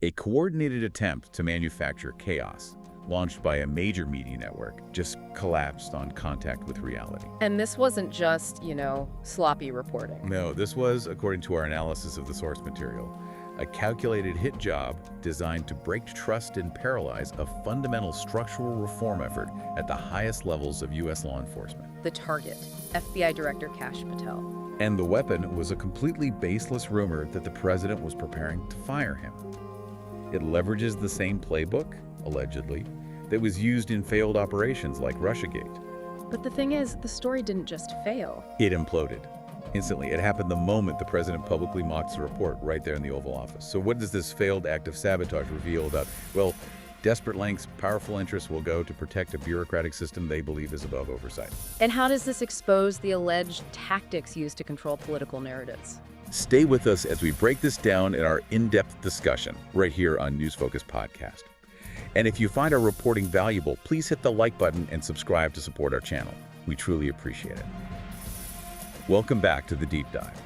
A coordinated attempt to manufacture chaos, launched by a major media network, just collapsed on contact with reality. And this wasn't just, sloppy reporting. No, this was, according to our analysis of the source material, a calculated hit job designed to break trust and paralyze a fundamental structural reform effort at the highest levels of U.S. law enforcement. The target, FBI Director Kash Patel. And the weapon was a completely baseless rumor that the president was preparing to fire him. It leverages the same playbook, allegedly, that was used in failed operations like Russiagate. But the thing is, the story didn't just fail. It imploded. Instantly. It happened the moment the president publicly mocked the report right there in the Oval Office. So what does this failed act of sabotage reveal about, well, desperate lengths powerful interests will go to protect a bureaucratic system they believe is above oversight? And how does this expose the alleged tactics used to control political narratives? Stay with us as we break this down in our in-depth discussion right here on News Focus Podcast. And if you find our reporting valuable, please hit the like button and subscribe to support our channel. We truly appreciate it. Welcome back to the deep dive.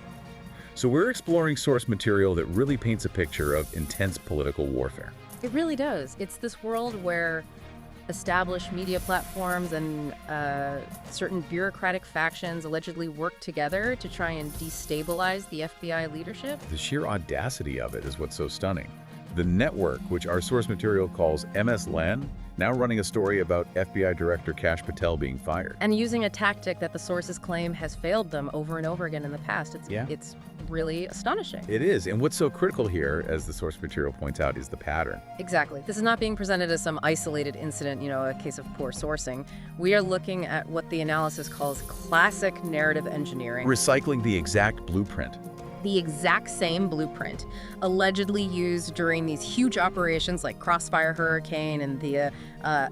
So we're exploring source material that really paints a picture of intense political warfare. It really does. It's this world where established media platforms and certain bureaucratic factions allegedly work together to try and destabilize the FBI leadership. The sheer audacity of it is what's so stunning. The network, which our source material calls MS-LAN, now running a story about FBI Director Kash Patel being fired. And using a tactic that the sources claim has failed them over and over again in the past. It's really astonishing. It is. And what's so critical here, as the source material points out, is the pattern. Exactly. This is not being presented as some isolated incident, a case of poor sourcing. We are looking at what the analysis calls classic narrative engineering. Recycling the exact blueprint. The exact same blueprint, allegedly used during these huge operations like Crossfire Hurricane and the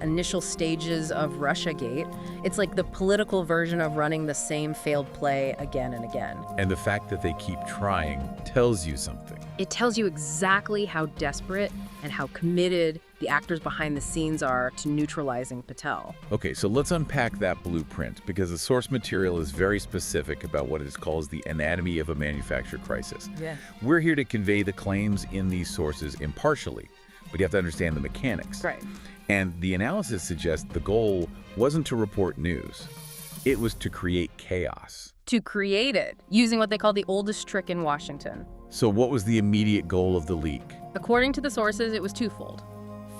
initial stages of Russiagate. It's like the political version of running the same failed play again and again. And the fact that they keep trying tells you something. It tells you exactly how desperate and how committed the actors behind the scenes are to neutralizing Patel. Okay, so let's unpack that blueprint, because the source material is very specific about what it calls the anatomy of a manufactured crisis. Yeah. We're here to convey the claims in these sources impartially, but you have to understand the mechanics. Right. And the analysis suggests the goal wasn't to report news. It was to create chaos. To create it, using what they call the oldest trick in Washington. So what was the immediate goal of the leak? According to the sources, it was twofold.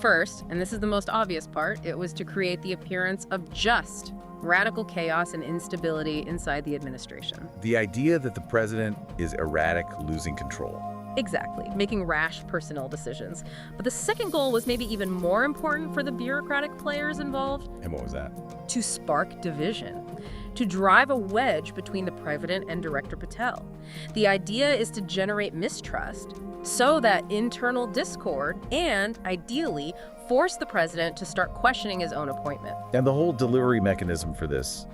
First, and this is the most obvious part, it was to create the appearance of just radical chaos and instability inside the administration. The idea that the president is erratic, losing control. Exactly, making rash personnel decisions. But the second goal was maybe even more important for the bureaucratic players involved. And what was that? To spark division. To drive a wedge between the president and Director Patel. The idea is to generate mistrust so that internal discord and, ideally, force the president to start questioning his own appointment. And the whole delivery mechanism for this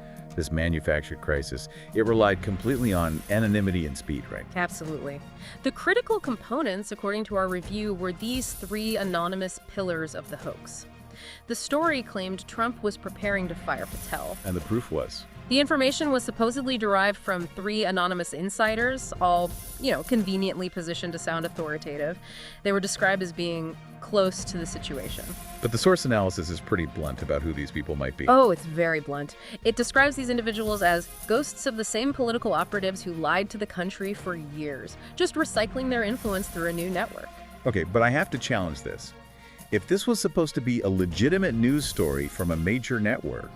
manufactured crisis, it relied completely on anonymity and speed, right? Absolutely. The critical components, according to our review, were these three anonymous pillars of the hoax. The story claimed Trump was preparing to fire Patel. And the proof was? The information was supposedly derived from three anonymous insiders, all, conveniently positioned to sound authoritative. They were described as being close to the situation. But the source analysis is pretty blunt about who these people might be. Oh, it's very blunt. It describes these individuals as ghosts of the same political operatives who lied to the country for years, just recycling their influence through a new network. Okay, but I have to challenge this. If this was supposed to be a legitimate news story from a major network,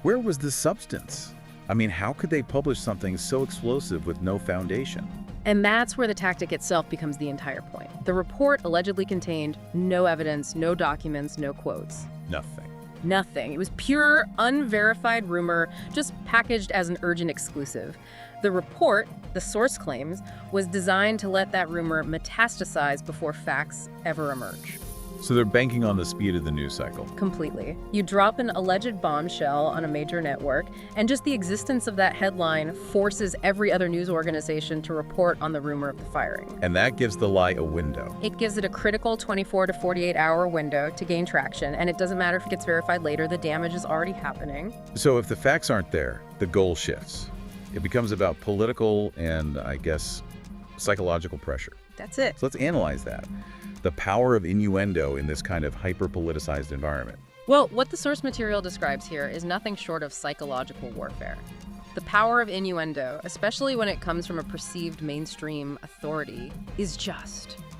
where was the substance? I mean, how could they publish something so explosive with no foundation? And that's where the tactic itself becomes the entire point. The report allegedly contained no evidence, no documents, no quotes. Nothing. It was pure, unverified rumor, just packaged as an urgent exclusive. The report, the source claims, was designed to let that rumor metastasize before facts ever emerge. So they're banking on the speed of the news cycle. Completely. You drop an alleged bombshell on a major network, and just the existence of that headline forces every other news organization to report on the rumor of the firing. And that gives the lie a window. It gives it a critical 24 to 48 hour window to gain traction, and it doesn't matter if it gets verified later, the damage is already happening. So if the facts aren't there, the goal shifts. It becomes about political and, I guess, psychological pressure. That's it. So let's analyze that. The power of innuendo in this kind of hyper-politicized environment. Well, what the source material describes here is nothing short of psychological warfare. The power of innuendo, especially when it comes from a perceived mainstream authority, is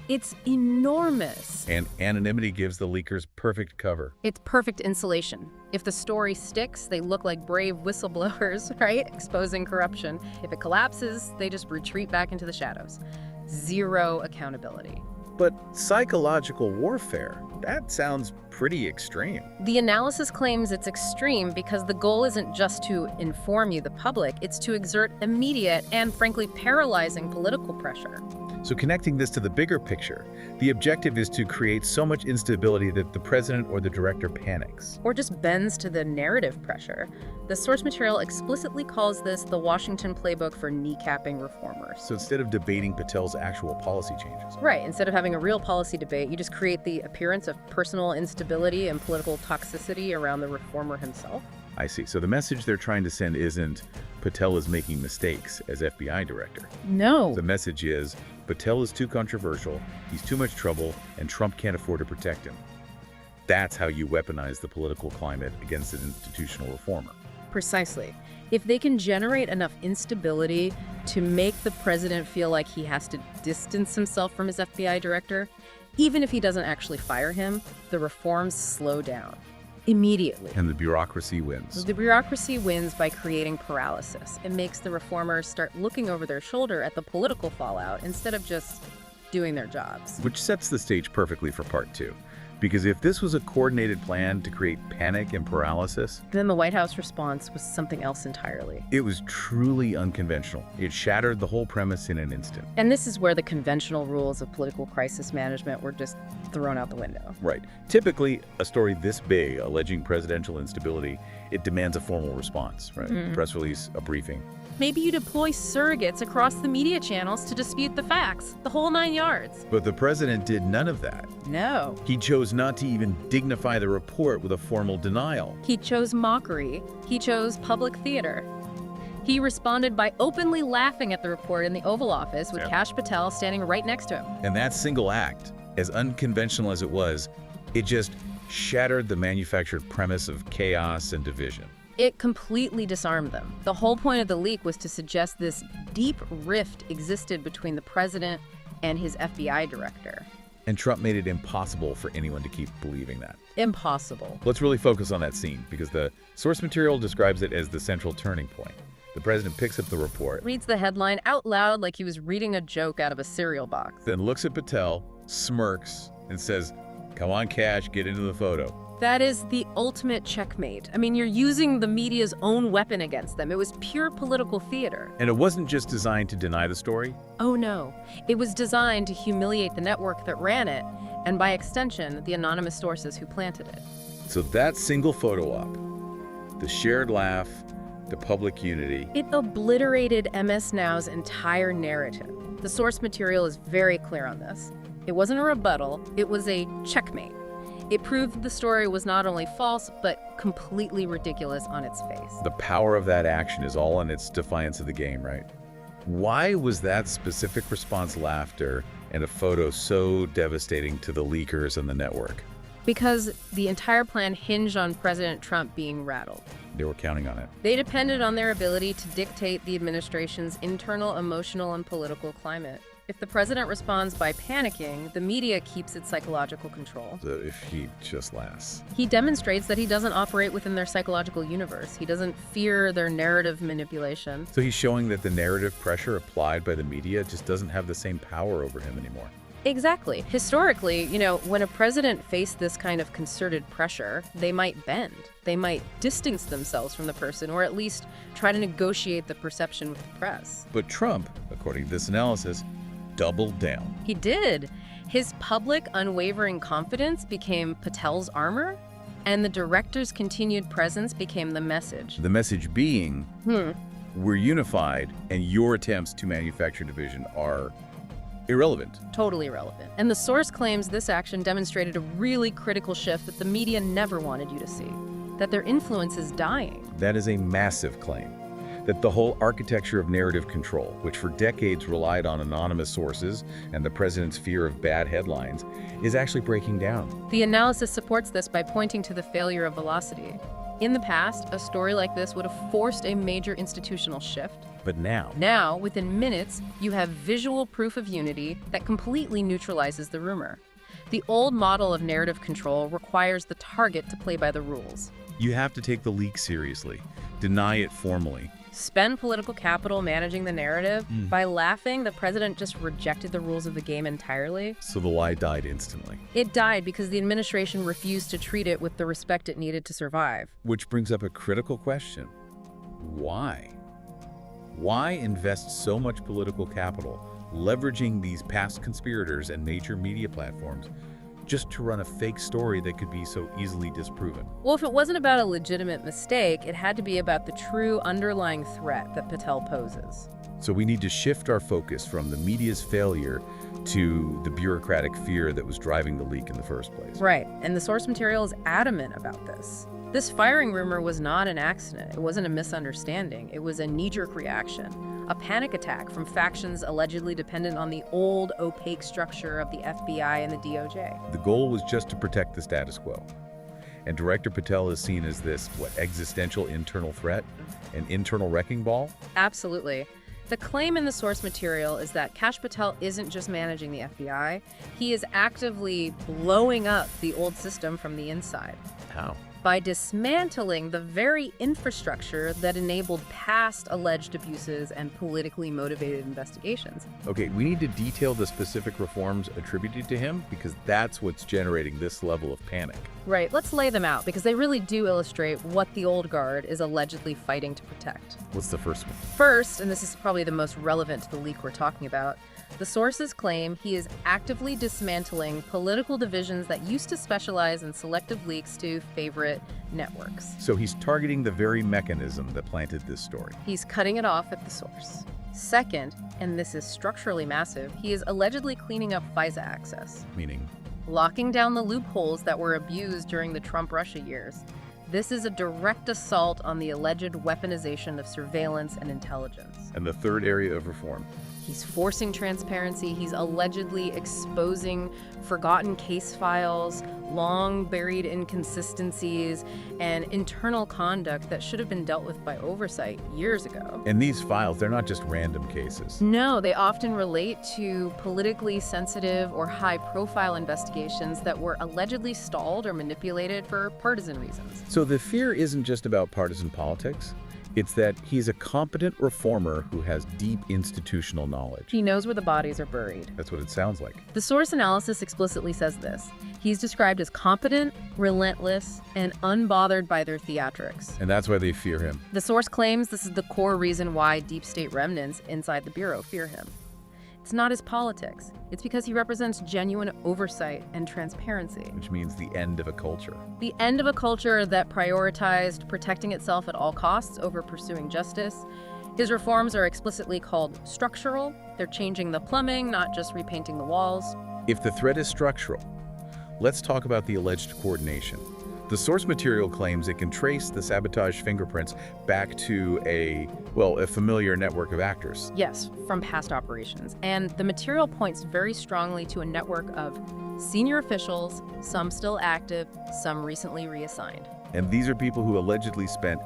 it's enormous. And anonymity gives the leakers perfect cover. It's perfect insulation. If the story sticks, they look like brave whistleblowers, right? Exposing corruption. If it collapses, they just retreat back into the shadows. Zero accountability. But psychological warfare, that sounds pretty extreme. The analysis claims it's extreme because the goal isn't just to inform you, the public, it's to exert immediate and frankly paralyzing political pressure. So connecting this to the bigger picture, the objective is to create so much instability that the president or the director panics. Or just bends to the narrative pressure. The source material explicitly calls this the Washington playbook for kneecapping reformers. So instead of debating Patel's actual policy changes. Right, instead of having a real policy debate, you just create the appearance of personal instability and political toxicity around the reformer himself. I see. So the message they're trying to send isn't Patel is making mistakes as FBI director. No. The message is Patel is too controversial, he's too much trouble, and Trump can't afford to protect him. That's how you weaponize the political climate against an institutional reformer. Precisely. If they can generate enough instability to make the president feel like he has to distance himself from his FBI director, even if he doesn't actually fire him, the reforms slow down. Immediately. And the bureaucracy wins. The bureaucracy wins by creating paralysis. It makes the reformers start looking over their shoulder at the political fallout instead of just doing their jobs. Which sets the stage perfectly for part two. Because if this was a coordinated plan to create panic and paralysis, then the White House response was something else entirely. It was truly unconventional. It shattered the whole premise in an instant. And this is where the conventional rules of political crisis management were just thrown out the window. Right. Typically, a story this big, alleging presidential instability, it demands a formal response, right? Mm-hmm. Press release, a briefing. Maybe you deploy surrogates across the media channels to dispute the facts, the whole 9 yards. But the president did none of that. No. He chose not to even dignify the report with a formal denial. He chose mockery. He chose public theater. He responded by openly laughing at the report in the Oval Office with Kash Patel standing right next to him. And that single act, as unconventional as it was, it just shattered the manufactured premise of chaos and division. It completely disarmed them. The whole point of the leak was to suggest this deep rift existed between the president and his FBI director. And Trump made it impossible for anyone to keep believing that. Impossible. Let's really focus on that scene, because the source material describes it as the central turning point. The president picks up the report, reads the headline out loud like he was reading a joke out of a cereal box. Then looks at Patel, smirks, and says, "Come on, Kash, get into the photo." That is the ultimate checkmate. I mean, you're using the media's own weapon against them. It was pure political theater. And it wasn't just designed to deny the story. Oh no. It was designed to humiliate the network that ran it, and by extension, the anonymous sources who planted it. So that single photo op, the shared laugh, the public unity. It obliterated MS Now's entire narrative. The source material is very clear on this. It wasn't a rebuttal, it was a checkmate. It proved the story was not only false, but completely ridiculous on its face. The power of that action is all in its defiance of the game, right? Why was that specific response laughter and a photo so devastating to the leakers and the network? Because the entire plan hinged on President Trump being rattled. They were counting on it. They depended on their ability to dictate the administration's internal emotional and political climate. If the president responds by panicking, the media keeps its psychological control. So if he just laughs. He demonstrates that he doesn't operate within their psychological universe. He doesn't fear their narrative manipulation. So he's showing that the narrative pressure applied by the media just doesn't have the same power over him anymore. Exactly. Historically, when a president faced this kind of concerted pressure, they might bend. They might distance themselves from the person, or at least try to negotiate the perception with the press. But Trump, according to this analysis, doubled down. He did. His public, unwavering confidence became Patel's armor, and the director's continued presence became the message. The message being, we're unified, and your attempts to manufacture division are irrelevant. Totally irrelevant. And the source claims this action demonstrated a really critical shift that the media never wanted you to see, that their influence is dying. That is a massive claim. That the whole architecture of narrative control, which for decades relied on anonymous sources and the president's fear of bad headlines, is actually breaking down. The analysis supports this by pointing to the failure of velocity. In the past, a story like this would have forced a major institutional shift. But now, within minutes, you have visual proof of unity that completely neutralizes the rumor. The old model of narrative control requires the target to play by the rules. you have to take the leak seriously, deny it formally. Spend political capital managing the narrative. By laughing, the president just rejected the rules of the game entirely. So the lie died instantly. It died because the administration refused to treat it with the respect it needed to survive. Which brings up a critical question. Why? Why invest so much political capital leveraging these past conspirators and major media platforms just to run a fake story that could be so easily disproven? Well, if it wasn't about a legitimate mistake, it had to be about the true underlying threat that Patel poses. So we need to shift our focus from the media's failure to the bureaucratic fear that was driving the leak in the first place. Right, and the source material is adamant about this. This firing rumor was not an accident. It wasn't a misunderstanding. It was a knee-jerk reaction, a panic attack from factions allegedly dependent on the old, opaque structure of the FBI and the DOJ. The goal was just to protect the status quo. And Director Patel is seen as this, existential internal threat? An internal wrecking ball? Absolutely. The claim in the source material is that Kash Patel isn't just managing the FBI, he is actively blowing up the old system from the inside. How? By dismantling the very infrastructure that enabled past alleged abuses and politically motivated investigations. Okay, we need to detail the specific reforms attributed to him because that's what's generating this level of panic. Right, let's lay them out because they really do illustrate what the old guard is allegedly fighting to protect. What's the first one? First, and this is probably the most relevant to the leak we're talking about, the sources claim he is actively dismantling political divisions that used to specialize in selective leaks to favorite networks. So he's targeting the very mechanism that planted this story. He's cutting it off at the source. Second, and this is structurally massive, he is allegedly cleaning up FISA access. Meaning? Locking down the loopholes that were abused during the Trump-Russia years. This is a direct assault on the alleged weaponization of surveillance and intelligence. And the third area of reform? He's forcing transparency. He's allegedly exposing forgotten case files, long buried inconsistencies, and internal conduct that should have been dealt with by oversight years ago. And these files, they're not just random cases. No, they often relate to politically sensitive or high-profile investigations that were allegedly stalled or manipulated for partisan reasons. So the fear isn't just about partisan politics. It's that he's a competent reformer who has deep institutional knowledge. He knows where the bodies are buried. That's what it sounds like. The source analysis explicitly says this. He's described as competent, relentless, and unbothered by their theatrics. And that's why they fear him. The source claims this is the core reason why deep state remnants inside the Bureau fear him. It's not his politics. It's because he represents genuine oversight and transparency. Which means the end of a culture. The end of a culture that prioritized protecting itself at all costs over pursuing justice. His reforms are explicitly called structural. They're changing the plumbing, not just repainting the walls. If the threat is structural, let's talk about the alleged coordination. The source material claims it can trace the sabotage fingerprints back to a familiar network of actors. Yes, from past operations. And the material points very strongly to a network of senior officials, some still active, some recently reassigned. And these are people who allegedly spent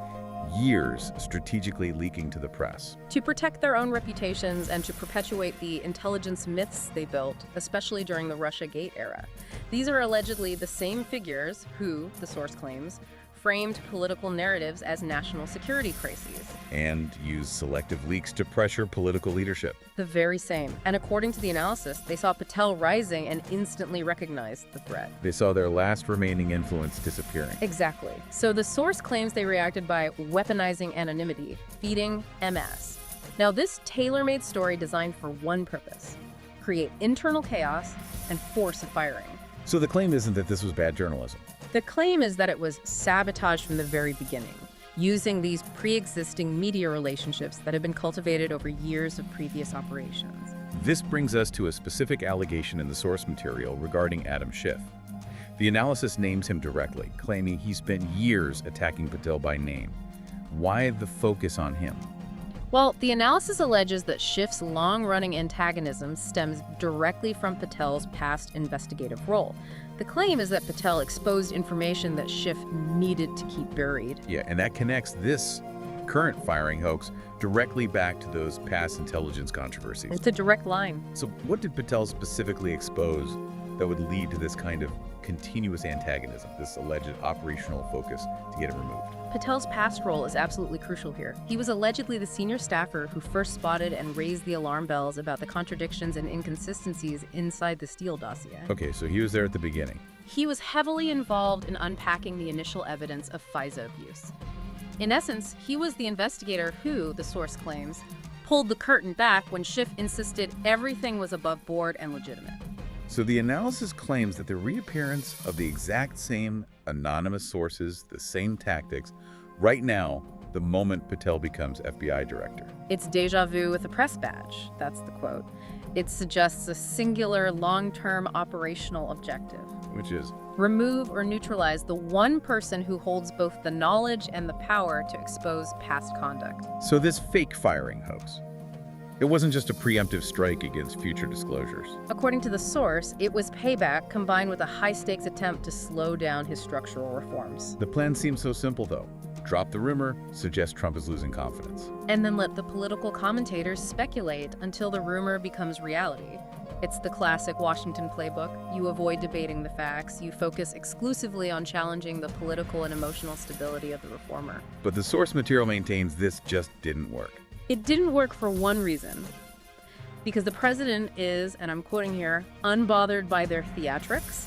years strategically leaking to the press. To protect their own reputations and to perpetuate the intelligence myths they built, especially during the Russiagate era. These are allegedly the same figures who, the source claims, framed political narratives as national security crises. And used selective leaks to pressure political leadership. The very same. And according to the analysis, they saw Patel rising and instantly recognized the threat. They saw their last remaining influence disappearing. Exactly. So the source claims they reacted by weaponizing anonymity, feeding MS. Now this tailor-made story designed for one purpose: create internal chaos and force a firing. So the claim isn't that this was bad journalism. The claim is that it was sabotage from the very beginning, using these pre-existing media relationships that have been cultivated over years of previous operations. This brings us to a specific allegation in the source material regarding Adam Schiff. The analysis names him directly, claiming he spent years attacking Patel by name. Why the focus on him? Well, the analysis alleges that Schiff's long-running antagonism stems directly from Patel's past investigative role. The claim is that Patel exposed information that Schiff needed to keep buried. Yeah, and that connects this current firing hoax directly back to those past intelligence controversies. It's a direct line. So what did Patel specifically expose that would lead to this kind of continuous antagonism, this alleged operational focus to get it removed? Patel's past role is absolutely crucial here. He was allegedly the senior staffer who first spotted and raised the alarm bells about the contradictions and inconsistencies inside the Steele dossier. Okay, so he was there at the beginning. He was heavily involved in unpacking the initial evidence of FISA abuse. In essence, he was the investigator who, the source claims, pulled the curtain back when Schiff insisted everything was above board and legitimate. So the analysis claims that the reappearance of the exact same anonymous sources, the same tactics, right now, the moment Patel becomes FBI director. It's déjà vu with a press badge. That's the quote. It suggests a singular long-term operational objective. Which is? Remove or neutralize the one person who holds both the knowledge and the power to expose past conduct. So this fake firing hoax, it wasn't just a preemptive strike against future disclosures. According to the source, it was payback combined with a high-stakes attempt to slow down his structural reforms. The plan seems so simple, though. Drop the rumor, suggest Trump is losing confidence. And then let the political commentators speculate until the rumor becomes reality. It's the classic Washington playbook. You avoid debating the facts. You focus exclusively on challenging the political and emotional stability of the reformer. But the source material maintains this just didn't work. It didn't work for one reason. Because the president is, and I'm quoting here, unbothered by their theatrics.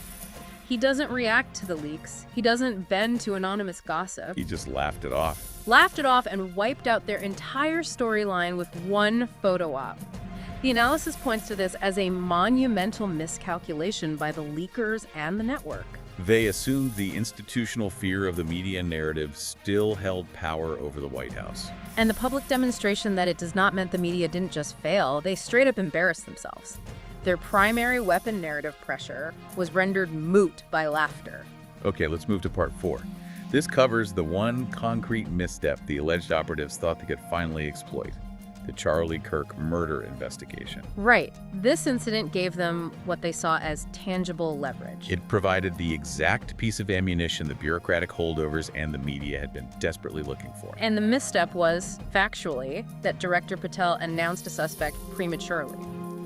He doesn't react to the leaks. He doesn't bend to anonymous gossip. He just laughed it off. Laughed it off and wiped out their entire storyline with one photo op. The analysis points to this as a monumental miscalculation by the leakers and the network. They assumed the institutional fear of the media narrative still held power over the White House. And the public demonstration that it does not mean the media didn't just fail, they straight up embarrassed themselves. Their primary weapon, narrative pressure, was rendered moot by laughter. Okay, let's move to part 4. This covers the one concrete misstep the alleged operatives thought they could finally exploit: the Charlie Kirk murder investigation. Right. This incident gave them what they saw as tangible leverage. It provided the exact piece of ammunition the bureaucratic holdovers and the media had been desperately looking for. And the misstep was, factually, that Director Patel announced a suspect prematurely.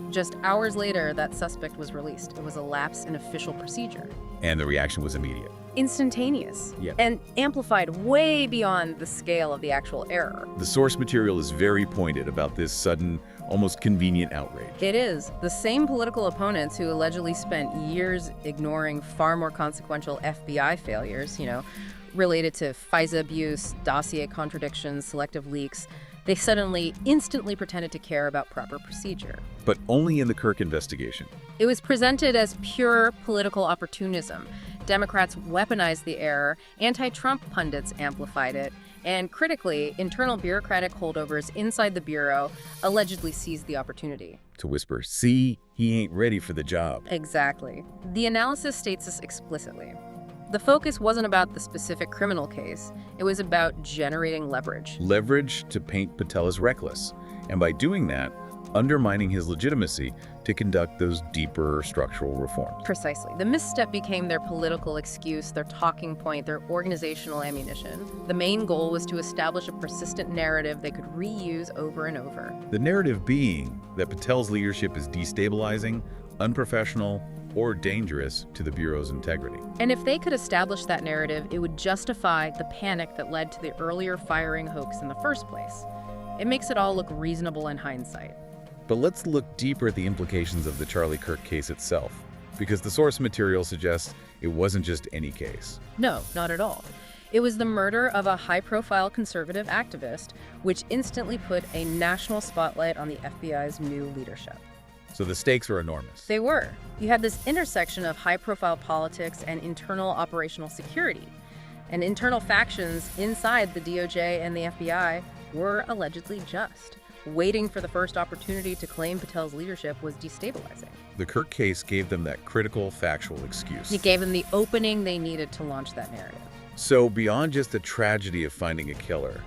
Just hours later, that suspect was released. It was a lapse in official procedure. And the reaction was immediate. Instantaneous. Yeah. And amplified way beyond the scale of the actual error. The source material is very pointed about this sudden, almost convenient outrage. It is. The same political opponents who allegedly spent years ignoring far more consequential FBI failures, related to FISA abuse, dossier contradictions, selective leaks, they suddenly, instantly pretended to care about proper procedure. But only in the Kirk investigation. It was presented as pure political opportunism. Democrats weaponized the error, anti-Trump pundits amplified it, and critically, internal bureaucratic holdovers inside the Bureau allegedly seized the opportunity. To whisper, "See, he ain't ready for the job." Exactly. The analysis states this explicitly. The focus wasn't about the specific criminal case. It was about generating leverage. Leverage to paint Patel as reckless, and by doing that, undermining his legitimacy to conduct those deeper structural reforms. Precisely. The misstep became their political excuse, their talking point, their organizational ammunition. The main goal was to establish a persistent narrative they could reuse over and over. The narrative being that Patel's leadership is destabilizing, unprofessional, or dangerous to the Bureau's integrity. And if they could establish that narrative, it would justify the panic that led to the earlier firing hoax in the first place. It makes it all look reasonable in hindsight. But let's look deeper at the implications of the Charlie Kirk case itself, because the source material suggests it wasn't just any case. No, not at all. It was the murder of a high-profile conservative activist, which instantly put a national spotlight on the FBI's new leadership. So the stakes are enormous. They were. You had this intersection of high-profile politics and internal operational security. And internal factions inside the DOJ and the FBI were allegedly just. Waiting for the first opportunity to claim Patel's leadership was destabilizing. The Kirk case gave them that critical factual excuse. It gave them the opening they needed to launch that narrative. So beyond just the tragedy of finding a killer,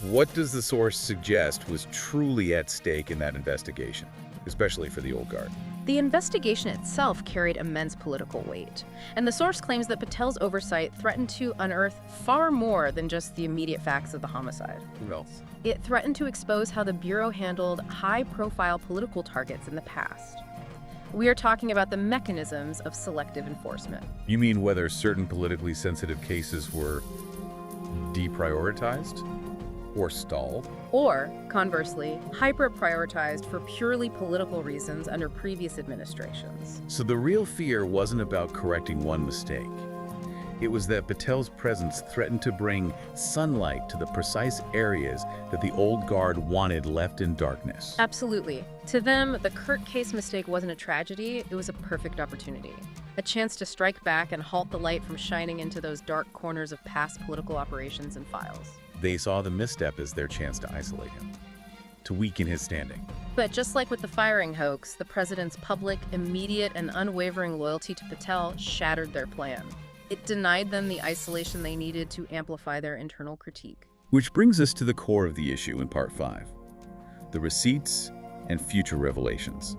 What does the source suggest was truly at stake in that investigation, especially for the old guard? The investigation itself carried immense political weight, and the source claims that Patel's oversight threatened to unearth far more than just the immediate facts of the homicide. What else? It threatened to expose how the Bureau handled high-profile political targets in the past. We are talking about the mechanisms of selective enforcement. You mean whether certain politically sensitive cases were deprioritized or stalled? Or, conversely, hyper-prioritized for purely political reasons under previous administrations. So the real fear wasn't about correcting one mistake. It was that Patel's presence threatened to bring sunlight to the precise areas that the old guard wanted left in darkness. Absolutely. To them, the Kurt case mistake wasn't a tragedy, it was a perfect opportunity. A chance to strike back and halt the light from shining into those dark corners of past political operations and files. They saw the misstep as their chance to isolate him, to weaken his standing. But just like with the firing hoax, the president's public, immediate, and unwavering loyalty to Patel shattered their plan. It denied them the isolation they needed to amplify their internal critique. Which brings us to the core of the issue in Part 5, the receipts and future revelations.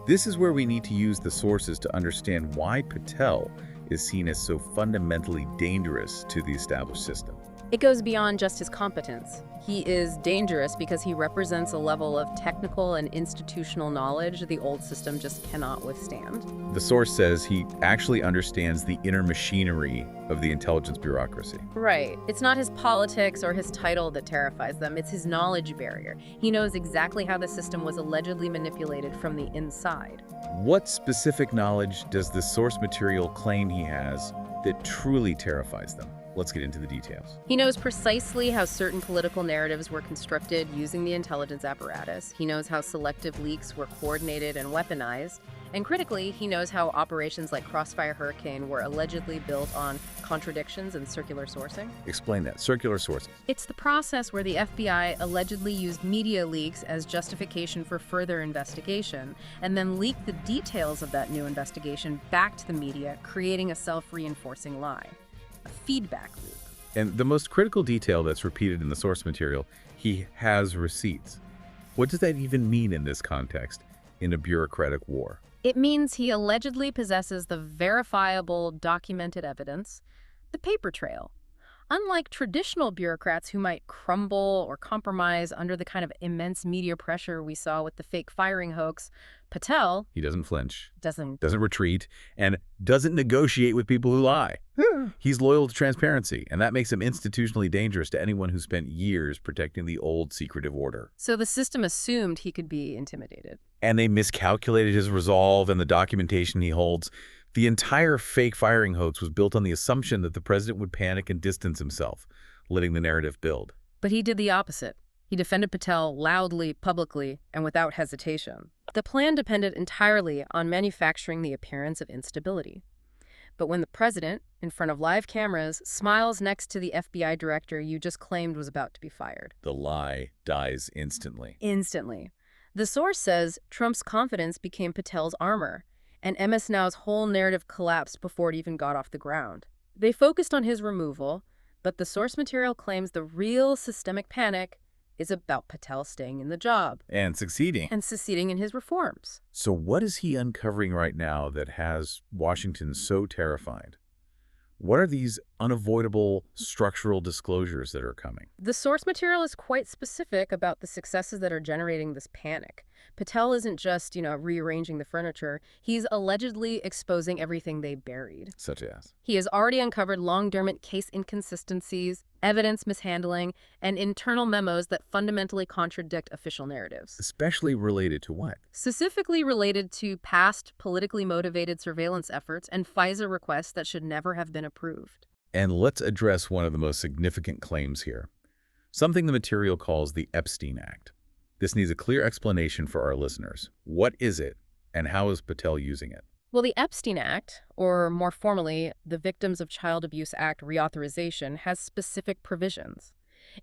This is where we need to use the sources to understand why Patel is seen as so fundamentally dangerous to the established system. It goes beyond just his competence. He is dangerous because he represents a level of technical and institutional knowledge the old system just cannot withstand. The source says he actually understands the inner machinery of the intelligence bureaucracy. Right. It's not his politics or his title that terrifies them, it's his knowledge barrier. He knows exactly how the system was allegedly manipulated from the inside. What specific knowledge does the source material claim he has that truly terrifies them? Let's get into the details. He knows precisely how certain political narratives were constructed using the intelligence apparatus. He knows how selective leaks were coordinated and weaponized. And critically, he knows how operations like Crossfire Hurricane were allegedly built on contradictions and circular sourcing. Explain that. Circular sourcing. It's the process where the FBI allegedly used media leaks as justification for further investigation, and then leaked the details of that new investigation back to the media, creating a self-reinforcing lie. A feedback loop. And the most critical detail that's repeated in the source material, he has receipts. What does that even mean in this context, in a bureaucratic war? It means he allegedly possesses the verifiable, documented evidence, the paper trail. Unlike traditional bureaucrats who might crumble or compromise under the kind of immense media pressure we saw with the fake firing hoax, Patel... He doesn't flinch, doesn't retreat, and doesn't negotiate with people who lie. He's loyal to transparency, and that makes him institutionally dangerous to anyone who spent years protecting the old secretive order. So the system assumed he could be intimidated. And they miscalculated his resolve and the documentation he holds. The entire fake firing hoax was built on the assumption that the president would panic and distance himself, letting the narrative build. But he did the opposite. He defended Patel loudly, publicly, and without hesitation. The plan depended entirely on manufacturing the appearance of instability. But when the president, in front of live cameras, smiles next to the FBI director you just claimed was about to be fired, the lie dies instantly. Instantly. The source says Trump's confidence became Patel's armor, and MS Now's whole narrative collapsed before it even got off the ground. They focused on his removal, but the source material claims the real systemic panic is about Patel staying in the job. And succeeding. And succeeding in his reforms. So what is he uncovering right now that has Washington so terrified? What are these unavoidable structural disclosures that are coming? The source material is quite specific about the successes that are generating this panic. Patel isn't just, rearranging the furniture. He's allegedly exposing everything they buried. Such as? He has already uncovered long-dormant case inconsistencies, evidence mishandling, and internal memos that fundamentally contradict official narratives. Especially related to what? Specifically related to past politically motivated surveillance efforts and FISA requests that should never have been approved. And let's address one of the most significant claims here, something the material calls the Epstein Act. This needs a clear explanation for our listeners. What is it, and how is Patel using it? Well, the Epstein Act, or more formally, the Victims of Child Abuse Act reauthorization, has specific provisions.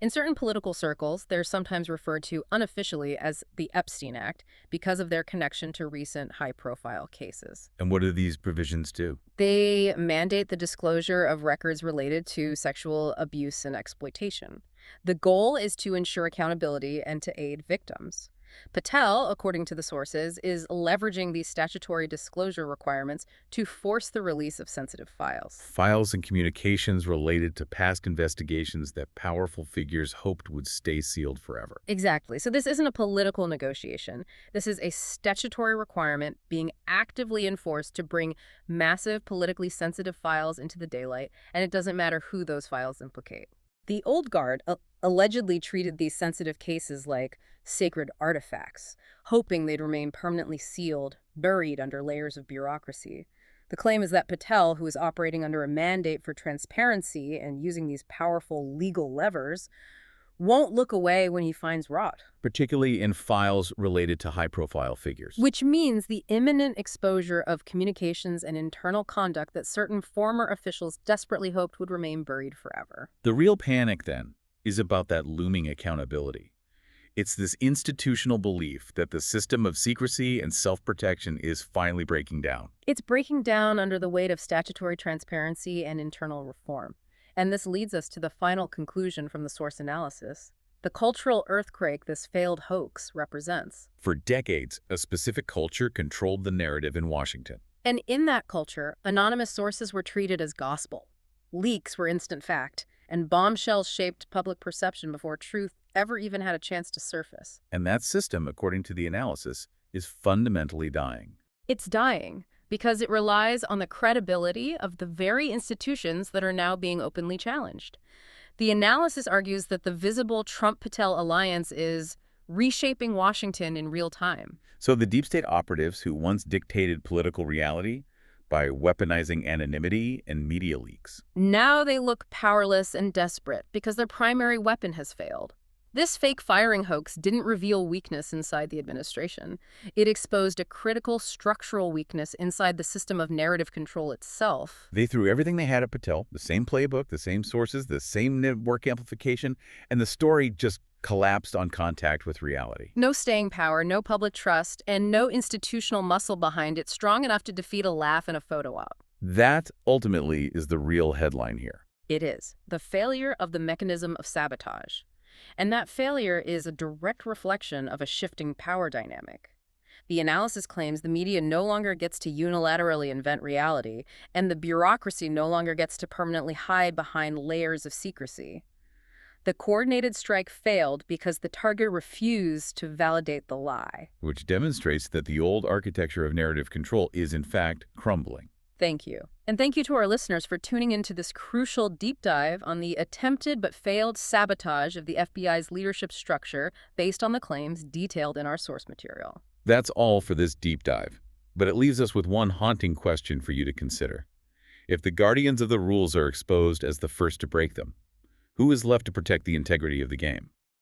In certain political circles, they're sometimes referred to unofficially as the Epstein Act because of their connection to recent high-profile cases. And what do these provisions do? They mandate the disclosure of records related to sexual abuse and exploitation. The goal is to ensure accountability and to aid victims. Patel, according to the sources, is leveraging these statutory disclosure requirements to force the release of sensitive files. Files and communications related to past investigations that powerful figures hoped would stay sealed forever. Exactly. So this isn't a political negotiation. This is a statutory requirement being actively enforced to bring massive politically sensitive files into the daylight, and it doesn't matter who those files implicate. The old guard allegedly treated these sensitive cases like sacred artifacts, hoping they'd remain permanently sealed, buried under layers of bureaucracy. The claim is that Patel, who is operating under a mandate for transparency and using these powerful legal levers, won't look away when he finds rot. Particularly in files related to high-profile figures. Which means the imminent exposure of communications and internal conduct that certain former officials desperately hoped would remain buried forever. The real panic, then, is about that looming accountability. It's this institutional belief that the system of secrecy and self-protection is finally breaking down. It's breaking down under the weight of statutory transparency and internal reform. And this leads us to the final conclusion from the source analysis: the cultural earthquake this failed hoax represents. For decades, a specific culture controlled the narrative in Washington. And in that culture, anonymous sources were treated as gospel. Leaks were instant fact, and bombshells shaped public perception before truth ever even had a chance to surface. And that system, according to the analysis, is fundamentally dying. It's dying because it relies on the credibility of the very institutions that are now being openly challenged. The analysis argues that the visible Trump-Patel alliance is reshaping Washington in real time. So the deep state operatives who once dictated political reality by weaponizing anonymity and media leaks. Now they look powerless and desperate because their primary weapon has failed. This fake firing hoax didn't reveal weakness inside the administration. It exposed a critical structural weakness inside the system of narrative control itself. They threw everything they had at Patel, the same playbook, the same sources, the same network amplification, and the story just collapsed on contact with reality. No staying power, no public trust, and no institutional muscle behind it strong enough to defeat a laugh and a photo op. That, ultimately, is the real headline here. It is. The failure of the mechanism of sabotage. And that failure is a direct reflection of a shifting power dynamic. The analysis claims the media no longer gets to unilaterally invent reality, and the bureaucracy no longer gets to permanently hide behind layers of secrecy. The coordinated strike failed because the target refused to validate the lie. Which demonstrates that the old architecture of narrative control is, in fact, crumbling. Thank you. And thank you to our listeners for tuning into this crucial deep dive on the attempted but failed sabotage of the FBI's leadership structure based on the claims detailed in our source material. That's all for this deep dive, but it leaves us with one haunting question for you to consider. If the guardians of the rules are exposed as the first to break them, who is left to protect the integrity of the game?